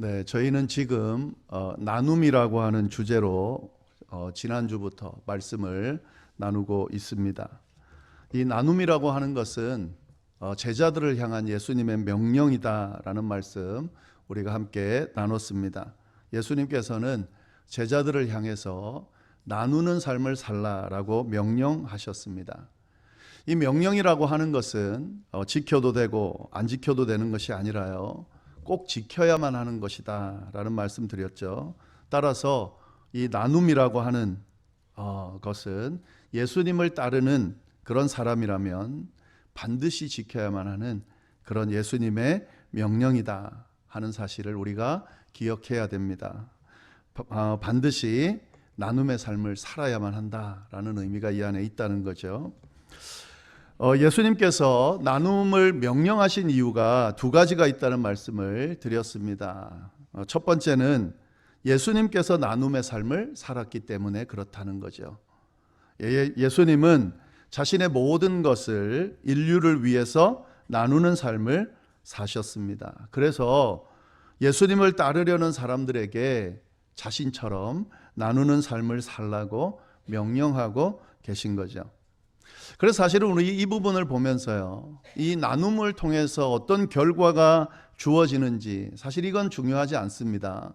네, 저희는 지금 나눔이라고 하는 주제로 지난주부터 말씀을 나누고 있습니다. 이 나눔이라고 하는 것은 제자들을 향한 예수님의 명령이다라는 말씀 우리가 함께 나눴습니다. 예수님께서는 제자들을 향해서 나누는 삶을 살라라고 명령하셨습니다. 이 명령이라고 하는 것은 지켜도 되고 안 지켜도 되는 것이 아니라요, 꼭 지켜야만 하는 것이다 라는 말씀 드렸죠. 따라서 이 나눔이라고 하는 것은 예수님을 따르는 그런 사람이라면 반드시 지켜야만 하는 그런 예수님의 명령이다 하는 사실을 우리가 기억해야 됩니다. 반드시 나눔의 삶을 살아야만 한다라는 의미가 이 안에 있다는 거죠. 예수님께서 나눔을 명령하신 이유가 두 가지가 있다는 말씀을 드렸습니다. 첫 번째는 예수님께서 나눔의 삶을 살았기 때문에 그렇다는 거죠. 예수님은 자신의 모든 것을 인류를 위해서 나누는 삶을 사셨습니다. 그래서 예수님을 따르려는 사람들에게 자신처럼 나누는 삶을 살라고 명령하고 계신 거죠. 그래서 사실은 우리 이 부분을 보면서요, 이 나눔을 통해서 어떤 결과가 주어지는지 사실 이건 중요하지 않습니다.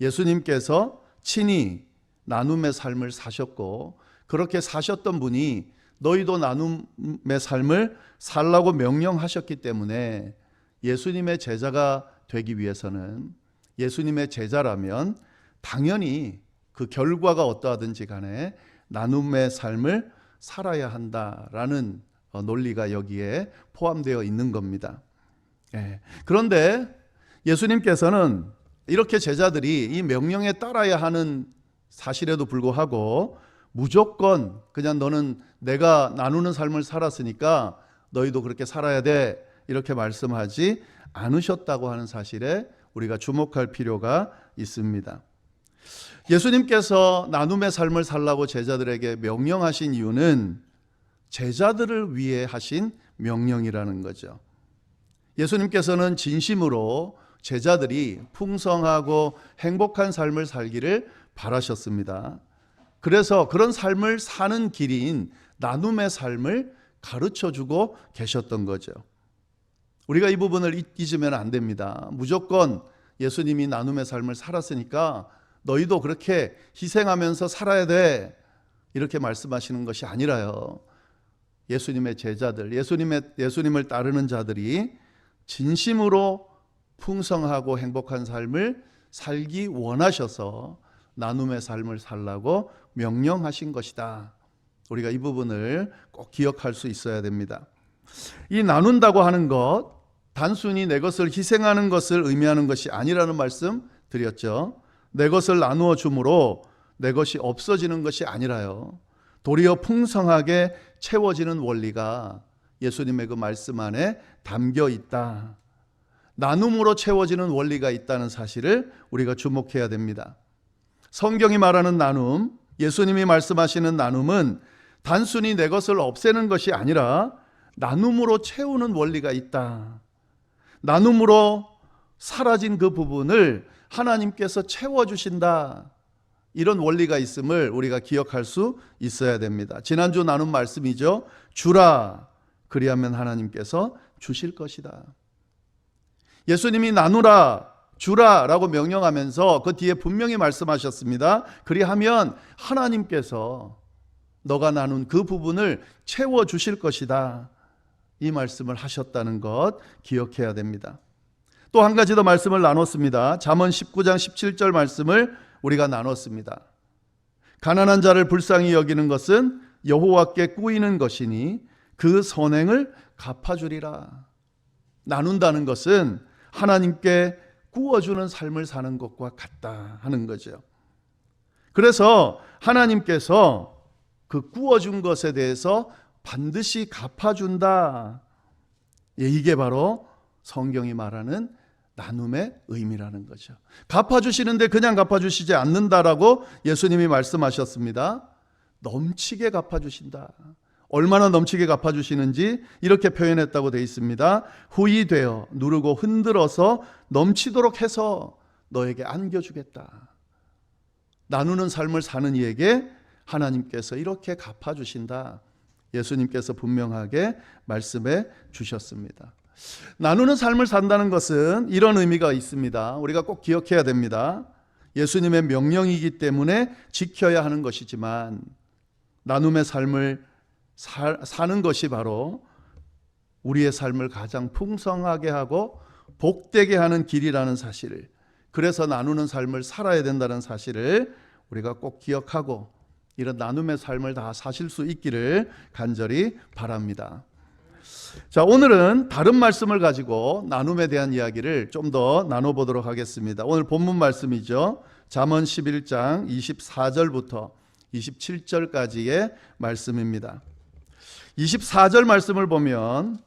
예수님께서 친히 나눔의 삶을 사셨고 그렇게 사셨던 분이 너희도 나눔의 삶을 살라고 명령하셨기 때문에 예수님의 제자가 되기 위해서는, 예수님의 제자라면 당연히 그 결과가 어떠하든지 간에 나눔의 삶을 살아야 한다라는 논리가 여기에 포함되어 있는 겁니다. 그런데 예수님께서는 이렇게 제자들이 이 명령에 따라야 하는 사실에도 불구하고 무조건 그냥 너는 내가 나누는 삶을 살았으니까 너희도 그렇게 살아야 돼 이렇게 말씀하지 않으셨다고 하는 사실에 우리가 주목할 필요가 있습니다. 예수님께서 나눔의 삶을 살라고 제자들에게 명령하신 이유는 제자들을 위해 하신 명령이라는 거죠. 예수님께서는 진심으로 제자들이 풍성하고 행복한 삶을 살기를 바라셨습니다. 그래서 그런 삶을 사는 길인 나눔의 삶을 가르쳐주고 계셨던 거죠. 우리가 이 부분을 잊으면 안 됩니다. 무조건 예수님이 나눔의 삶을 살았으니까 너희도 그렇게 희생하면서 살아야 돼 이렇게 말씀하시는 것이 아니라요, 예수님의 제자들, 예수님을 따르는 자들이 진심으로 풍성하고 행복한 삶을 살기 원하셔서 나눔의 삶을 살라고 명령하신 것이다. 우리가 이 부분을 꼭 기억할 수 있어야 됩니다. 이 나눈다고 하는 것, 단순히 내 것을 희생하는 것을 의미하는 것이 아니라는 말씀 드렸죠. 내 것을 나누어 줌으로 내 것이 없어지는 것이 아니라요, 도리어 풍성하게 채워지는 원리가 예수님의 그 말씀 안에 담겨 있다. 나눔으로 채워지는 원리가 있다는 사실을 우리가 주목해야 됩니다. 성경이 말하는 나눔, 예수님이 말씀하시는 나눔은 단순히 내 것을 없애는 것이 아니라 나눔으로 채우는 원리가 있다. 나눔으로 사라진 그 부분을 하나님께서 채워주신다. 이런 원리가 있음을 우리가 기억할 수 있어야 됩니다. 지난주 나눈 말씀이죠. 주라, 그리하면 하나님께서 주실 것이다. 예수님이 나누라, 주라 라고 명령하면서 그 뒤에 분명히 말씀하셨습니다. 그리하면 하나님께서 너가 나눈 그 부분을 채워주실 것이다. 이 말씀을 하셨다는 것 기억해야 됩니다. 또 한 가지 더 말씀을 나눴습니다. 잠언 19장 17절 말씀을 우리가 나눴습니다. 가난한 자를 불쌍히 여기는 것은 여호와께 꾸이는 것이니 그 선행을 갚아주리라. 나눈다는 것은 하나님께 꾸어주는 삶을 사는 것과 같다 하는 거죠. 그래서 하나님께서 그 꾸어준 것에 대해서 반드시 갚아준다. 이게 바로 성경이 말하는 나눔의 의미라는 거죠. 갚아주시는데 그냥 갚아주시지 않는다라고 예수님이 말씀하셨습니다. 넘치게 갚아주신다. 얼마나 넘치게 갚아주시는지 이렇게 표현했다고 되어 있습니다. 후히 되어 누르고 흔들어서 넘치도록 해서 너에게 안겨주겠다. 나누는 삶을 사는 이에게 하나님께서 이렇게 갚아주신다. 예수님께서 분명하게 말씀해 주셨습니다. 나누는 삶을 산다는 것은 이런 의미가 있습니다. 우리가 꼭 기억해야 됩니다. 예수님의 명령이기 때문에 지켜야 하는 것이지만 나눔의 삶을 사는 것이 바로 우리의 삶을 가장 풍성하게 하고 복되게 하는 길이라는 사실을, 그래서 나누는 삶을 살아야 된다는 사실을 우리가 꼭 기억하고 이런 나눔의 삶을 다 사실 수 있기를 간절히 바랍니다. 자, 오늘은 다른 말씀을 가지고 나눔에 대한 이야기를 좀 더 나눠보도록 하겠습니다. 오늘 본문 말씀이죠. 잠언 11장 24절부터 27절까지의 말씀입니다. 24절 말씀을 보면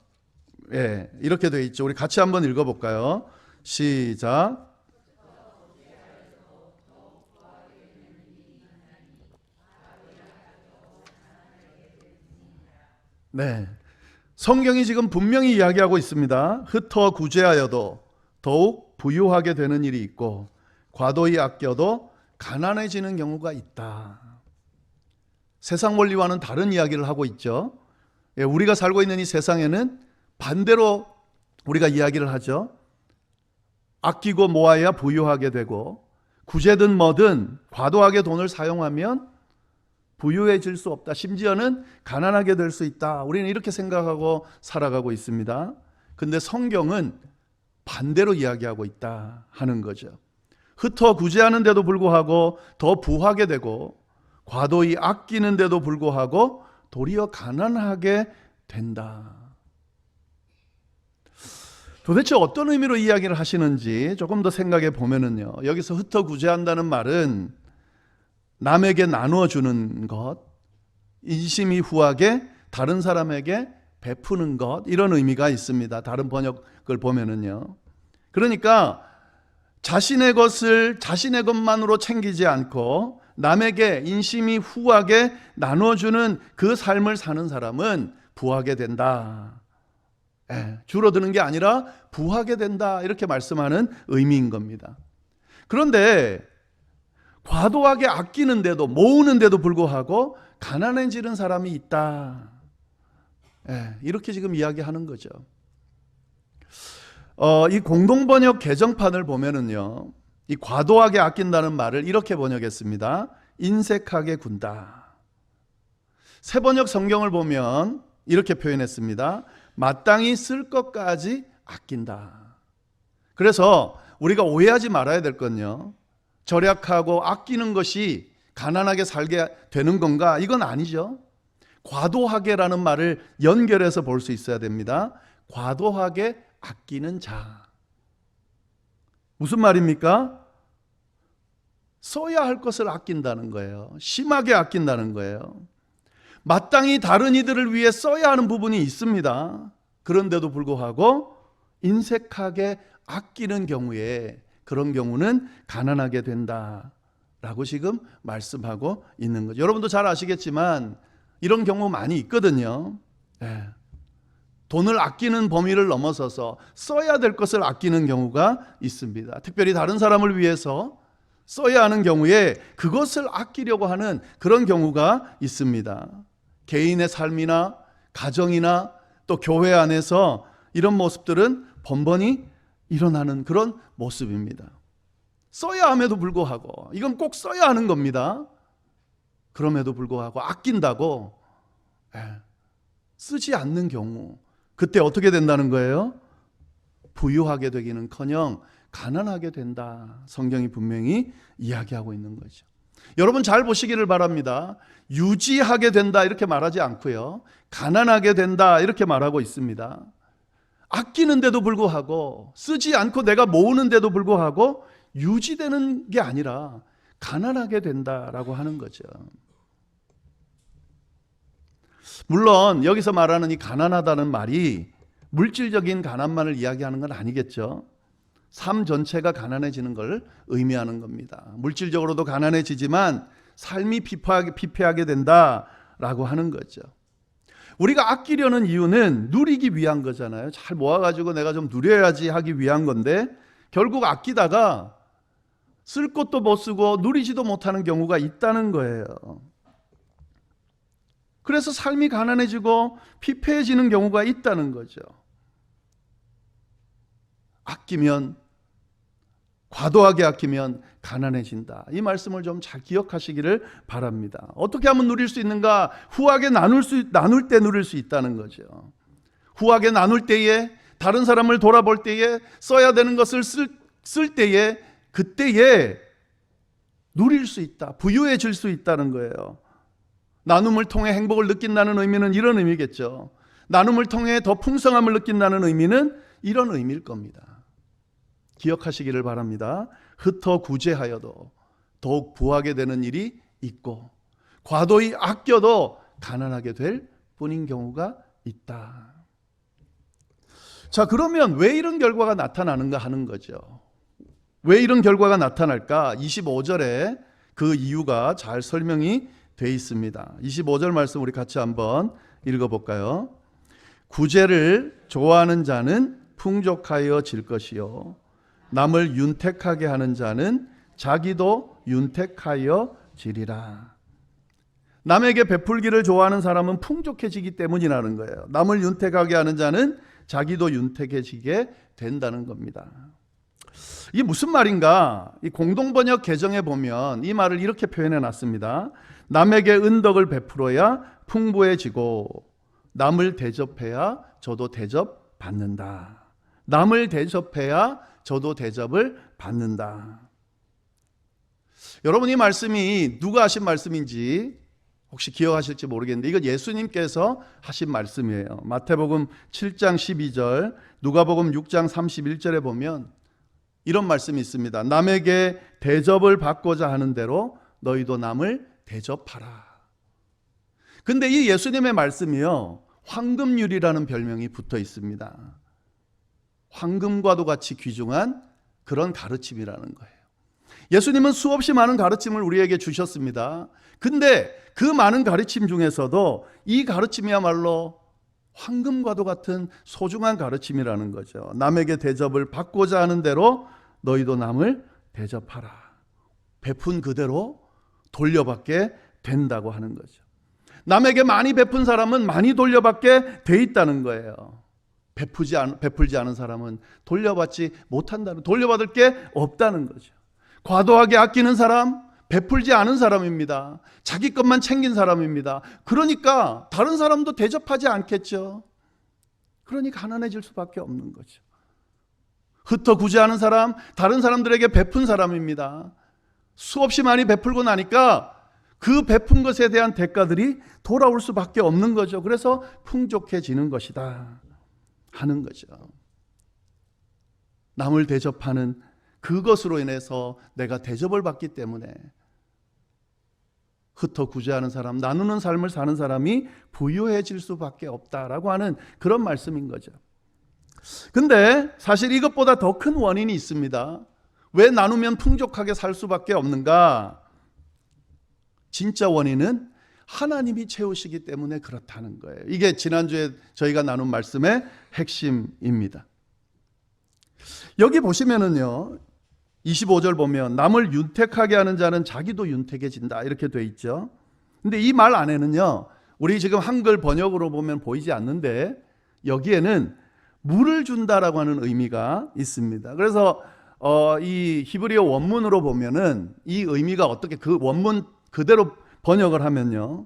이렇게 되어 있죠. 우리 같이 한번 읽어볼까요? 시작. 네, 성경이 지금 분명히 이야기하고 있습니다. 흩어 구제하여도 더욱 부유하게 되는 일이 있고 과도히 아껴도 가난해지는 경우가 있다. 세상 원리와는 다른 이야기를 하고 있죠. 우리가 살고 있는 이 세상에는 반대로 우리가 이야기를 하죠. 아끼고 모아야 부유하게 되고 구제든 뭐든 과도하게 돈을 사용하면 부유해질 수 없다. 심지어는 가난하게 될 수 있다. 우리는 이렇게 생각하고 살아가고 있습니다. 근데 성경은 반대로 이야기하고 있다 하는 거죠. 흩어 구제하는데도 불구하고 더 부하게 되고 과도히 아끼는데도 불구하고 도리어 가난하게 된다. 도대체 어떤 의미로 이야기를 하시는지 조금 더 생각해 보면은요, 여기서 흩어 구제한다는 말은 남에게 나누어 주는 것, 인심이 후하게 다른 사람에게 베푸는 것, 이런 의미가 있습니다. 다른 번역을 보면은요. 그러니까 자신의 것을 자신의 것만으로 챙기지 않고 남에게 인심이 후하게 나눠주는 그 삶을 사는 사람은 부하게 된다. 줄어드는 게 아니라 부하게 된다, 이렇게 말씀하는 의미인 겁니다. 그런데 과도하게 아끼는데도 모으는데도 불구하고 가난해지는 사람이 있다. 이렇게 지금 이야기하는 거죠. 이 공동번역 개정판을 보면은요, 이 과도하게 아낀다는 말을 이렇게 번역했습니다. 인색하게 군다. 새번역 성경을 보면 이렇게 표현했습니다. 마땅히 쓸 것까지 아낀다. 그래서 우리가 오해하지 말아야 될 건요, 절약하고 아끼는 것이 가난하게 살게 되는 건가? 이건 아니죠. 과도하게라는 말을 연결해서 볼 수 있어야 됩니다. 과도하게 아끼는 자. 무슨 말입니까? 써야 할 것을 아낀다는 거예요. 심하게 아낀다는 거예요. 마땅히 다른 이들을 위해 써야 하는 부분이 있습니다. 그런데도 불구하고 인색하게 아끼는 경우에, 그런 경우는 가난하게 된다라고 지금 말씀하고 있는 거죠. 여러분도 잘 아시겠지만 이런 경우 많이 있거든요. 돈을 아끼는 범위를 넘어서서 써야 될 것을 아끼는 경우가 있습니다. 특별히 다른 사람을 위해서 써야 하는 경우에 그것을 아끼려고 하는 그런 경우가 있습니다. 개인의 삶이나 가정이나 또 교회 안에서 이런 모습들은 번번이 일어나는 그런 모습입니다. 써야 함에도 불구하고, 이건 꼭 써야 하는 겁니다. 그럼에도 불구하고 아낀다고 쓰지 않는 경우, 그때 어떻게 된다는 거예요? 부유하게 되기는커녕 가난하게 된다. 성경이 분명히 이야기하고 있는 거죠. 여러분 잘 보시기를 바랍니다. 유지하게 된다 이렇게 말하지 않고요, 가난하게 된다 이렇게 말하고 있습니다. 아끼는데도 불구하고, 쓰지 않고 내가 모으는데도 불구하고 유지되는 게 아니라 가난하게 된다라고 하는 거죠. 물론 여기서 말하는 이 가난하다는 말이 물질적인 가난만을 이야기하는 건 아니겠죠. 삶 전체가 가난해지는 걸 의미하는 겁니다. 물질적으로도 가난해지지만 삶이 피폐하게 된다라고 하는 거죠. 우리가 아끼려는 이유는 누리기 위한 거잖아요. 잘 모아가지고 내가 좀 누려야지 하기 위한 건데, 결국 아끼다가 쓸 것도 못 쓰고 누리지도 못하는 경우가 있다는 거예요. 그래서 삶이 가난해지고 피폐해지는 경우가 있다는 거죠. 아끼면, 과도하게 아끼면 가난해진다. 이 말씀을 좀 잘 기억하시기를 바랍니다. 어떻게 하면 누릴 수 있는가? 후하게 나눌 때 누릴 수 있다는 거죠. 후하게 나눌 때에, 다른 사람을 돌아볼 때에, 써야 되는 것을 쓸 때에, 그때에 누릴 수 있다. 부유해질 수 있다는 거예요. 나눔을 통해 행복을 느낀다는 의미는 이런 의미겠죠. 나눔을 통해 더 풍성함을 느낀다는 의미는 이런 의미일 겁니다. 기억하시기를 바랍니다. 흩어 구제하여도 더욱 부하게 되는 일이 있고, 과도히 아껴도 가난하게 될 뿐인 경우가 있다. 자, 그러면 왜 이런 결과가 나타나는가 하는 거죠. 왜 이런 결과가 나타날까? 25절에 그 이유가 잘 설명이 되어 있습니다. 25절 말씀 우리 같이 한번 읽어볼까요? 구제를 좋아하는 자는 풍족하여 질 것이요, 남을 윤택하게 하는 자는 자기도 윤택하여 지리라. 남에게 베풀기를 좋아하는 사람은 풍족해지기 때문이라는 거예요. 남을 윤택하게 하는 자는 자기도 윤택해지게 된다는 겁니다. 이게 무슨 말인가? 이 공동번역 개정에 보면 이 말을 이렇게 표현해 놨습니다. 남에게 은덕을 베풀어야 풍부해지고, 남을 대접해야 저도 대접받는다. 남을 대접해야 저도 대접을 받는다. 여러분, 이 말씀이 누가 하신 말씀인지 혹시 기억하실지 모르겠는데, 이건 예수님께서 하신 말씀이에요. 마태복음 7장 12절, 누가복음 6장 31절에 보면 이런 말씀이 있습니다. 남에게 대접을 받고자 하는 대로 너희도 남을 대접하라. 근데 이 예수님의 말씀이요, 황금률이라는 별명이 붙어 있습니다. 황금과도 같이 귀중한 그런 가르침이라는 거예요. 예수님은 수없이 많은 가르침을 우리에게 주셨습니다. 근데 그 많은 가르침 중에서도 이 가르침이야말로 황금과도 같은 소중한 가르침이라는 거죠. 남에게 대접을 받고자 하는 대로 너희도 남을 대접하라. 베푼 그대로 돌려받게 된다고 하는 거죠. 남에게 많이 베푼 사람은 많이 돌려받게 돼 있다는 거예요. 베풀지 않은 사람은 돌려받지 못한다는, 돌려받을 게 없다는 거죠. 과도하게 아끼는 사람, 베풀지 않은 사람입니다. 자기 것만 챙긴 사람입니다. 그러니까 다른 사람도 대접하지 않겠죠. 그러니 가난해질 수밖에 없는 거죠. 흩어 구제하는 사람, 다른 사람들에게 베푼 사람입니다. 수없이 많이 베풀고 나니까 그 베푼 것에 대한 대가들이 돌아올 수밖에 없는 거죠. 그래서 풍족해지는 것이다 하는 거죠. 남을 대접하는 그것으로 인해서 내가 대접을 받기 때문에 흩어 구제하는 사람, 나누는 삶을 사는 사람이 부유해질 수밖에 없다라고 하는 그런 말씀인 거죠. 근데 사실 이것보다 더 큰 원인이 있습니다. 왜 나누면 풍족하게 살 수밖에 없는가? 진짜 원인은 하나님이 채우시기 때문에 그렇다는 거예요. 이게 지난주에 저희가 나눈 말씀의 핵심입니다. 여기 보시면은요, 25절 보면 남을 윤택하게 하는 자는 자기도 윤택해진다 이렇게 돼 있죠. 근데 이 말 안에는요, 우리 지금 한글 번역으로 보면 보이지 않는데 여기에는 물을 준다라고 하는 의미가 있습니다. 그래서 이 히브리어 원문으로 보면은 이 의미가 어떻게, 그 원문 그대로 번역을 하면요,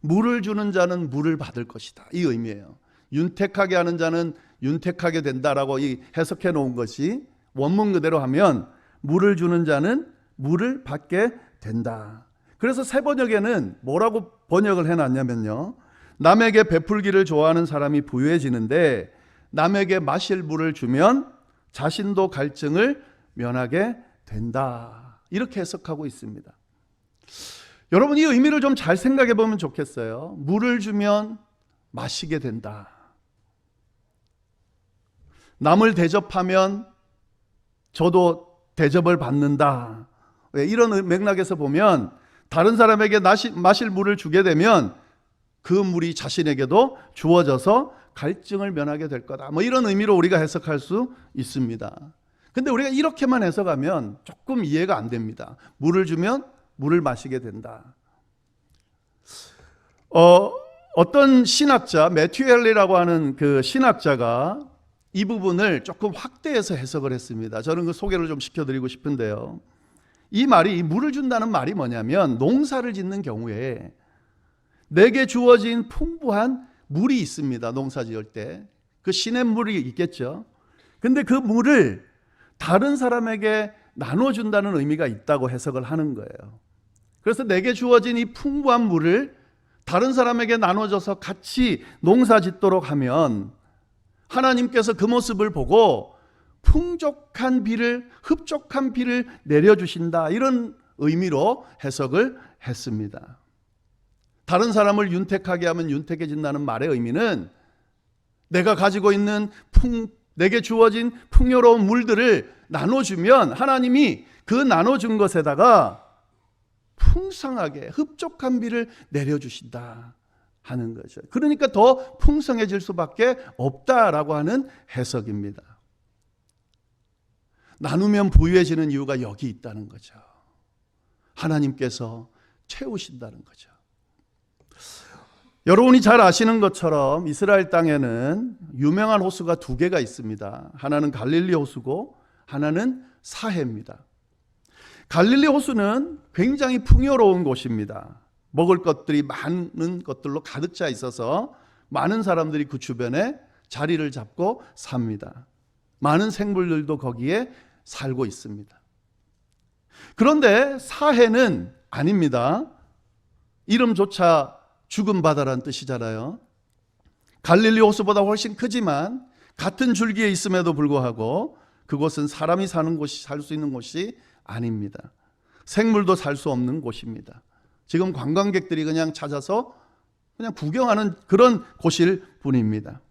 물을 주는 자는 물을 받을 것이다 이 의미예요. 윤택하게 하는 자는 윤택하게 된다라고 이 해석해 놓은 것이 원문 그대로 하면 물을 주는 자는 물을 받게 된다. 그래서 새 번역에는 뭐라고 번역을 해놨냐면요, 남에게 베풀기를 좋아하는 사람이 부유해지는데 남에게 마실 물을 주면 자신도 갈증을 면하게 된다 이렇게 해석하고 있습니다. 여러분, 이 의미를 좀 잘 생각해 보면 좋겠어요. 물을 주면 마시게 된다. 남을 대접하면 저도 대접을 받는다. 이런 맥락에서 보면 다른 사람에게 마실 물을 주게 되면 그 물이 자신에게도 주어져서 갈증을 면하게 될 거다. 이런 의미로 우리가 해석할 수 있습니다. 근데 우리가 이렇게만 해석하면 조금 이해가 안 됩니다. 물을 주면 물을 마시게 된다. 어떤 신학자, 매튜 헨리라고 하는 그 신학자가 이 부분을 조금 확대해서 해석을 했습니다. 저는 그 소개를 좀 시켜드리고 싶은데요. 이 말이, 물을 준다는 말이 뭐냐면, 농사를 짓는 경우에 내게 주어진 풍부한 물이 있습니다. 농사 지을 때. 그 시냇물이 있겠죠. 근데 그 물을 다른 사람에게 나눠준다는 의미가 있다고 해석을 하는 거예요. 그래서 내게 주어진 이 풍부한 물을 다른 사람에게 나눠줘서 같이 농사 짓도록 하면 하나님께서 그 모습을 보고 풍족한 비를, 흡족한 비를 내려주신다, 이런 의미로 해석을 했습니다. 다른 사람을 윤택하게 하면 윤택해진다는 말의 의미는 내가 가지고 있는 내게 주어진 풍요로운 물들을 나눠주면 하나님이 그 나눠준 것에다가 풍성하게 흡족한 비를 내려주신다 하는 거죠. 그러니까 더 풍성해질 수밖에 없다라고 하는 해석입니다. 나누면 부유해지는 이유가 여기 있다는 거죠. 하나님께서 채우신다는 거죠. 여러분이 잘 아시는 것처럼 이스라엘 땅에는 유명한 호수가 두 개가 있습니다. 하나는 갈릴리 호수고 하나는 사해입니다. 갈릴리 호수는 굉장히 풍요로운 곳입니다. 먹을 것들이 많은 것들로 가득 차 있어서 많은 사람들이 그 주변에 자리를 잡고 삽니다. 많은 생물들도 거기에 살고 있습니다. 그런데 사해는 아닙니다. 이름조차 죽은 바다란 뜻이잖아요. 갈릴리 호수보다 훨씬 크지만 같은 줄기에 있음에도 불구하고 그곳은 사람이 사는 곳이, 살 수 있는 곳이 아닙니다. 생물도 살 수 없는 곳입니다. 지금 관광객들이 그냥 찾아서 그냥 구경하는 그런 곳일 뿐입니다.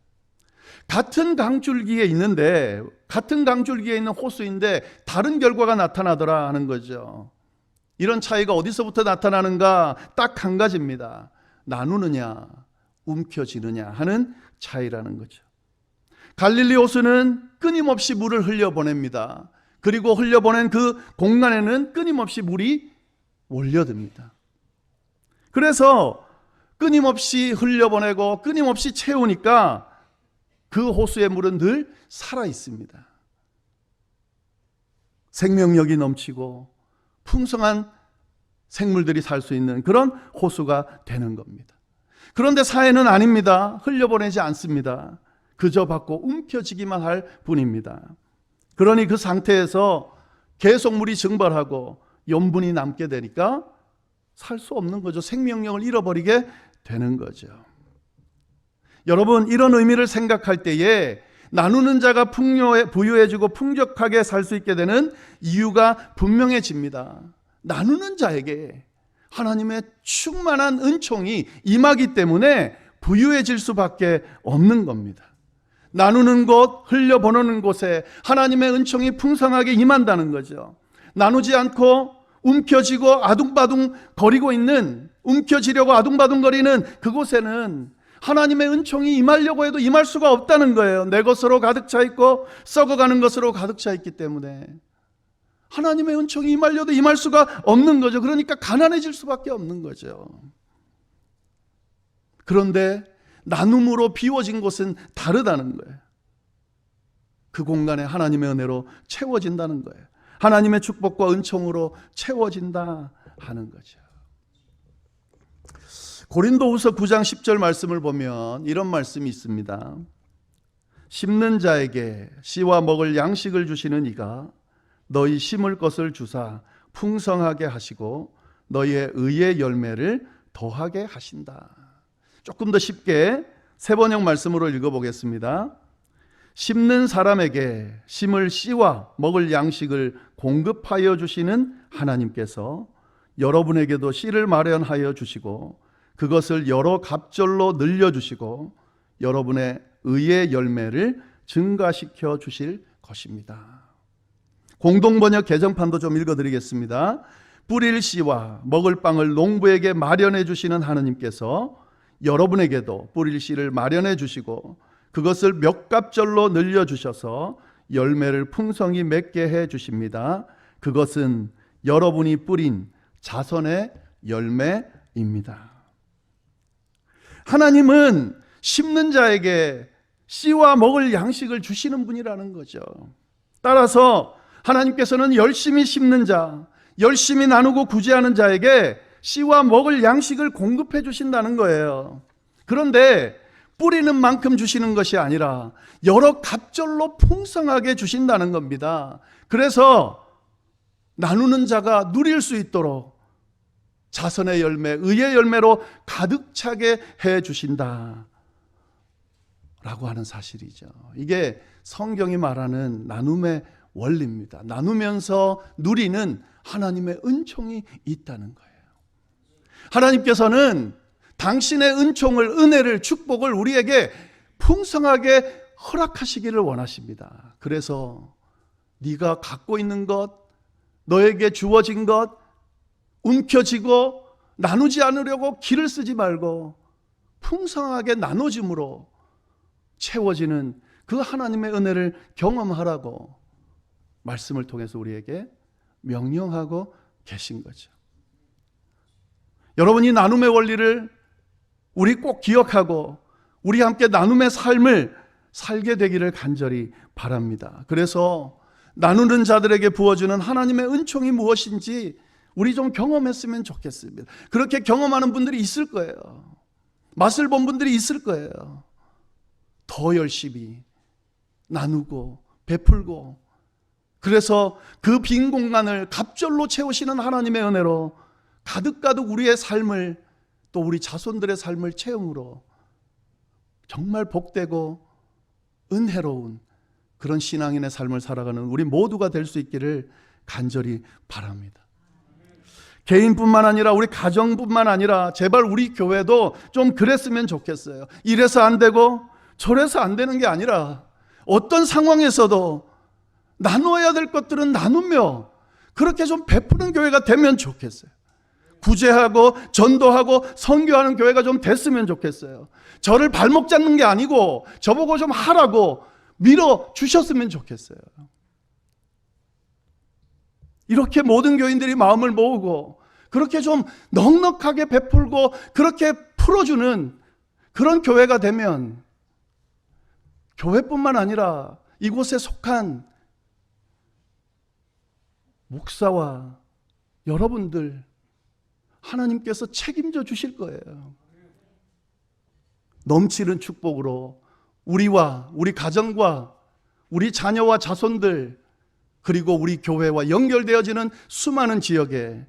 같은 강줄기에 있는데, 같은 강줄기에 있는 호수인데 다른 결과가 나타나더라 하는 거죠. 이런 차이가 어디서부터 나타나는가? 딱 한 가지입니다. 나누느냐, 움켜쥐느냐 하는 차이라는 거죠. 갈릴리 호수는 끊임없이 물을 흘려보냅니다. 그리고 흘려보낸 그 공간에는 끊임없이 물이 몰려듭니다. 그래서 끊임없이 흘려보내고 끊임없이 채우니까 그 호수의 물은 늘 살아 있습니다. 생명력이 넘치고 풍성한 생물들이 살 수 있는 그런 호수가 되는 겁니다. 그런데 사해는 아닙니다. 흘려보내지 않습니다. 그저 받고 움켜쥐기만 할 뿐입니다. 그러니 그 상태에서 계속 물이 증발하고 염분이 남게 되니까 살 수 없는 거죠. 생명력을 잃어버리게 되는 거죠. 여러분, 이런 의미를 생각할 때에 나누는 자가 부유해지고 풍족하게 살 수 있게 되는 이유가 분명해집니다. 나누는 자에게 하나님의 충만한 은총이 임하기 때문에 부유해질 수밖에 없는 겁니다. 나누는 곳, 흘려보내는 곳에 하나님의 은총이 풍성하게 임한다는 거죠. 나누지 않고 움켜쥐고 아둥바둥 거리고 있는, 움켜쥐려고 아둥바둥 거리는 그곳에는 하나님의 은총이 임하려고 해도 임할 수가 없다는 거예요. 내 것으로 가득 차 있고 썩어가는 것으로 가득 차 있기 때문에 하나님의 은총이 임하려도 임할 수가 없는 거죠. 그러니까 가난해질 수밖에 없는 거죠. 그런데 나눔으로 비워진 곳은 다르다는 거예요. 그 공간에 하나님의 은혜로 채워진다는 거예요. 하나님의 축복과 은총으로 채워진다 하는 거죠. 고린도후서 9장 10절 말씀을 보면 이런 말씀이 있습니다. 심는 자에게 씨와 먹을 양식을 주시는 이가 너희 심을 것을 주사 풍성하게 하시고 너희의 의의 열매를 더하게 하신다. 조금 더 쉽게 세번역 말씀으로 읽어보겠습니다. 심는 사람에게 심을 씨와 먹을 양식을 공급하여 주시는 하나님께서 여러분에게도 씨를 마련하여 주시고 그것을 여러 갑절로 늘려주시고 여러분의 의의 열매를 증가시켜 주실 것입니다. 공동번역 개정판도 좀 읽어드리겠습니다. 뿌릴 씨와 먹을 빵을 농부에게 마련해 주시는 하나님께서 여러분에게도 뿌릴 씨를 마련해 주시고 그것을 몇 갑절로 늘려주셔서 열매를 풍성히 맺게 해 주십니다. 그것은 여러분이 뿌린 자선의 열매입니다. 하나님은 심는 자에게 씨와 먹을 양식을 주시는 분이라는 거죠. 따라서 하나님께서는 열심히 심는 자, 열심히 나누고 구제하는 자에게 씨와 먹을 양식을 공급해 주신다는 거예요. 그런데 뿌리는 만큼 주시는 것이 아니라 여러 갑절로 풍성하게 주신다는 겁니다. 그래서 나누는 자가 누릴 수 있도록 자선의 열매, 의의 열매로 가득 차게 해 주신다 라고 하는 사실이죠. 이게 성경이 말하는 나눔의 원리입니다. 나누면서 누리는 하나님의 은총이 있다는 거예요. 하나님께서는 당신의 은총을, 은혜를, 축복을 우리에게 풍성하게 허락하시기를 원하십니다. 그래서 네가 갖고 있는 것, 너에게 주어진 것 움켜쥐고 나누지 않으려고 기를 쓰지 말고 풍성하게 나눠짐으로 채워지는 그 하나님의 은혜를 경험하라고 말씀을 통해서 우리에게 명령하고 계신 거죠. 여러분이 나눔의 원리를 우리 꼭 기억하고 우리 함께 나눔의 삶을 살게 되기를 간절히 바랍니다. 그래서 나누는 자들에게 부어주는 하나님의 은총이 무엇인지 우리 좀 경험했으면 좋겠습니다. 그렇게 경험하는 분들이 있을 거예요. 맛을 본 분들이 있을 거예요. 더 열심히 나누고 베풀고, 그래서 그 빈 공간을 갑절로 채우시는 하나님의 은혜로 가득가득 우리의 삶을, 또 우리 자손들의 삶을 채움으로 정말 복되고 은혜로운 그런 신앙인의 삶을 살아가는 우리 모두가 될 수 있기를 간절히 바랍니다. 개인뿐만 아니라 우리 가정뿐만 아니라 제발 우리 교회도 좀 그랬으면 좋겠어요. 이래서 안 되고 저래서 안 되는 게 아니라 어떤 상황에서도 나눠야 될 것들은 나누며 그렇게 좀 베푸는 교회가 되면 좋겠어요. 구제하고 전도하고 선교하는 교회가 좀 됐으면 좋겠어요. 저를 발목 잡는 게 아니고 저보고 좀 하라고 밀어주셨으면 좋겠어요. 이렇게 모든 교인들이 마음을 모으고 그렇게 좀 넉넉하게 베풀고 그렇게 풀어주는 그런 교회가 되면 교회뿐만 아니라 이곳에 속한 목사와 여러분들 하나님께서 책임져 주실 거예요. 넘치는 축복으로 우리와 우리 가정과 우리 자녀와 자손들, 그리고 우리 교회와 연결되어지는 수많은 지역에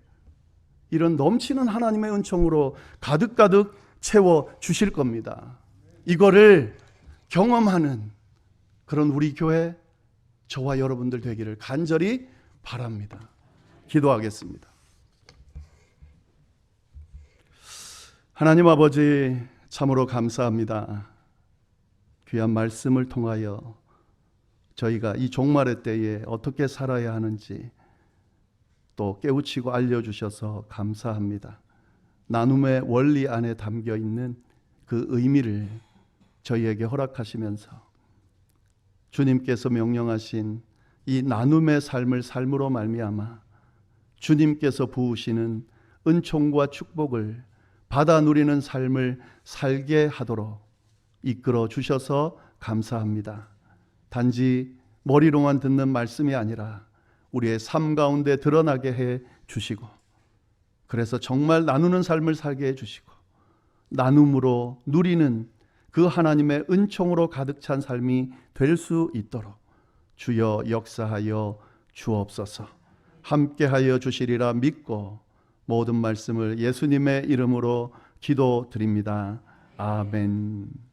이런 넘치는 하나님의 은총으로 가득가득 채워 주실 겁니다. 이거를 경험하는 그런 우리 교회, 저와 여러분들 되기를 간절히 바랍니다. 기도하겠습니다. 하나님 아버지, 참으로 감사합니다. 귀한 말씀을 통하여 저희가 이 종말의 때에 어떻게 살아야 하는지 또 깨우치고 알려주셔서 감사합니다. 나눔의 원리 안에 담겨 있는 그 의미를 저희에게 허락하시면서 주님께서 명령하신 이 나눔의 삶을 삶으로 말미암아 주님께서 부으시는 은총과 축복을 받아 누리는 삶을 살게 하도록 이끌어 주셔서 감사합니다. 단지 머리로만 듣는 말씀이 아니라 우리의 삶 가운데 드러나게 해 주시고, 그래서 정말 나누는 삶을 살게 해 주시고 나눔으로 누리는 그 하나님의 은총으로 가득 찬 삶이 될 수 있도록 주여 역사하여 주옵소서. 함께하여 주시리라 믿고 모든 말씀을 예수님의 이름으로 기도드립니다. 아멘.